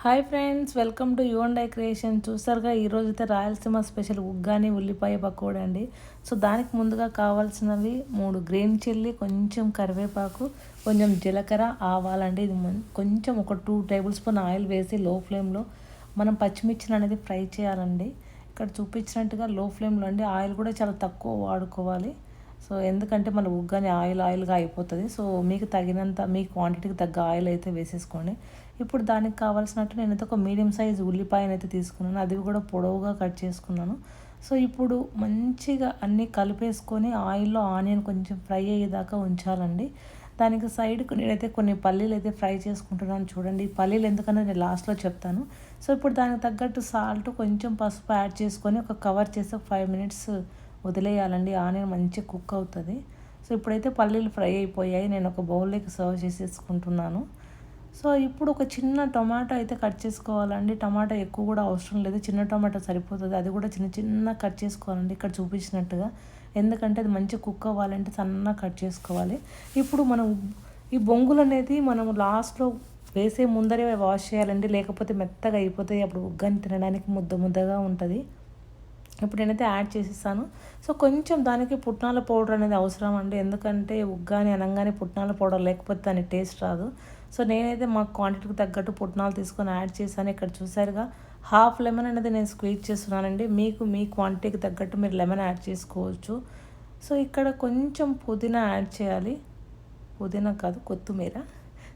Hi friends, welcome to you and I creation. చూసారుగా ఈరోజు అయితే రాయలసీమ స్పెషల్ ఉగ్గాని ఉల్లిపాయ పకోడీ అండి. సో దానికి ముందుగా కావాల్సినవి 3 గ్రీన్ చిల్లీ, కొంచెం కరివేపాకు, కొంచెం జీలకర్ర, ఆవాలండి. ఇది కొంచెం ఒక 2 టేబుల్ స్పూన్ ఆయిల్ వేసి లో ఫ్లేమ్లో మనం పచ్చిమిర్చిని అనేది ఫ్రై చేయాలండి. ఇక్కడ చూపించినట్టుగా లో ఫ్లేమ్లో అండి. ఆయిల్ కూడా చాలా తక్కువ వాడుకోవాలి. సో ఎందుకంటే మన ఉగ్గాని ఆయిల్గా అయిపోతుంది. సో మీకు తగినంత, మీ క్వాంటిటీకి తగ్గ ఆయిల్ అయితే వేసేసుకోండి. ఇప్పుడు దానికి కావాల్సినట్టు నేనైతే ఒక మీడియం సైజ్ ఉల్లిపాయను అయితే తీసుకున్నాను. అది కూడా పొడవుగా కట్ చేసుకున్నాను. సో ఇప్పుడు మంచిగా అన్నీ కలిపేసుకొని ఆయిల్లో ఆనియన్ కొంచెం ఫ్రై అయ్యేదాకా ఉంచాలండి. దానికి సైడ్కు నేనైతే కొన్ని పల్లీలు అయితే ఫ్రై చేసుకుంటున్నాను. చూడండి, ఈ పల్లీలు ఎందుకన్నా నేను లాస్ట్లో చెప్తాను. సో ఇప్పుడు దానికి తగ్గట్టు సాల్ట్, కొంచెం పసుపు యాడ్ చేసుకొని ఒక కవర్ చేసి ఒక 5 మినిట్స్ వదిలేయాలండి. ఆనియన్ మంచిగా కుక్ అవుతుంది. సో ఇప్పుడైతే పల్లీలు ఫ్రై అయిపోయాయి. నేను ఒక బౌల్లోకి సర్వ్ చేసేసుకుంటున్నాను. సో ఇప్పుడు ఒక చిన్న టొమాటో అయితే కట్ చేసుకోవాలండి. టమాటా ఎక్కువ కూడా అవసరం లేదు, చిన్న టొమాటో సరిపోతుంది. అది కూడా చిన్న చిన్న కట్ చేసుకోవాలండి ఇక్కడ చూపించినట్టుగా. ఎందుకంటే అది మంచిగా కుక్ అవ్వాలంటే సన్నగా కట్ చేసుకోవాలి. ఇప్పుడు మనం ఈ బొంగులు అనేది మనం లాస్ట్లో వేసే ముందరే వాష్ చేయాలండి, లేకపోతే మెత్తగా అయిపోతాయి. అప్పుడు ఉగ్గాని తినడానికి ముద్దగా ఉంటుంది. ఇప్పుడు నేనైతే యాడ్ చేసేసాను. సో కొంచెం దానికి పుట్నాల పౌడర్ అనేది అవసరం అండి. ఎందుకంటే ఉగ్గాని అనగానే పుట్నాల పౌడర్ లేకపోతే దాని టేస్ట్ రాదు. సో నేనైతే మా క్వాంటిటీకి తగ్గట్టు పుట్నాలు తీసుకొని యాడ్ చేశాను. ఇక్కడ చూసారుగా హాఫ్ లెమన్ అనేది నేను స్క్వీజ్ చేస్తున్నానండి. మీకు మీ క్వాంటిటీకి తగ్గట్టు మీరు లెమన్ యాడ్ చేసుకోవచ్చు. సో ఇక్కడ కొంచెం పుదీనా యాడ్ చేయాలి. పుదీనా కాదు, కొత్తిమీర.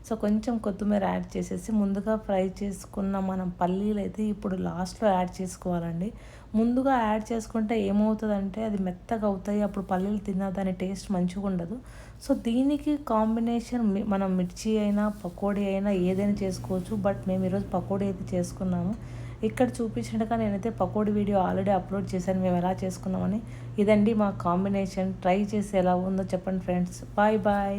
సో కొంచెం కొత్తిమీర యాడ్ చేసేసి ముందుగా ఫ్రై చేసుకున్న మనం పల్లీలు అయితే ఇప్పుడు లాస్ట్లో యాడ్ చేసుకోవాలండి. ముందుగా యాడ్ చేసుకుంటే ఏమవుతుందంటే అది మెత్తగా అవుతాయి. అప్పుడు పల్లీలు తిన్నా దాని టేస్ట్ మంచిగా ఉండదు. సో దీనికి కాంబినేషన్ మనం మిర్చి అయినా పకోడీ అయినా ఏదైనా చేసుకోవచ్చు. బట్ మేము ఈరోజు పకోడీ అయితే చేసుకున్నాము. ఇక్కడ చూపించినట్టుగా నేనైతే పకోడీ వీడియో ఆల్రెడీ అప్లోడ్ చేశాను, మేము ఎలా చేసుకున్నామని. ఇదండి మా కాంబినేషన్. ట్రై చేసి ఎలా ఉందో చెప్పండి ఫ్రెండ్స్. Bye bye.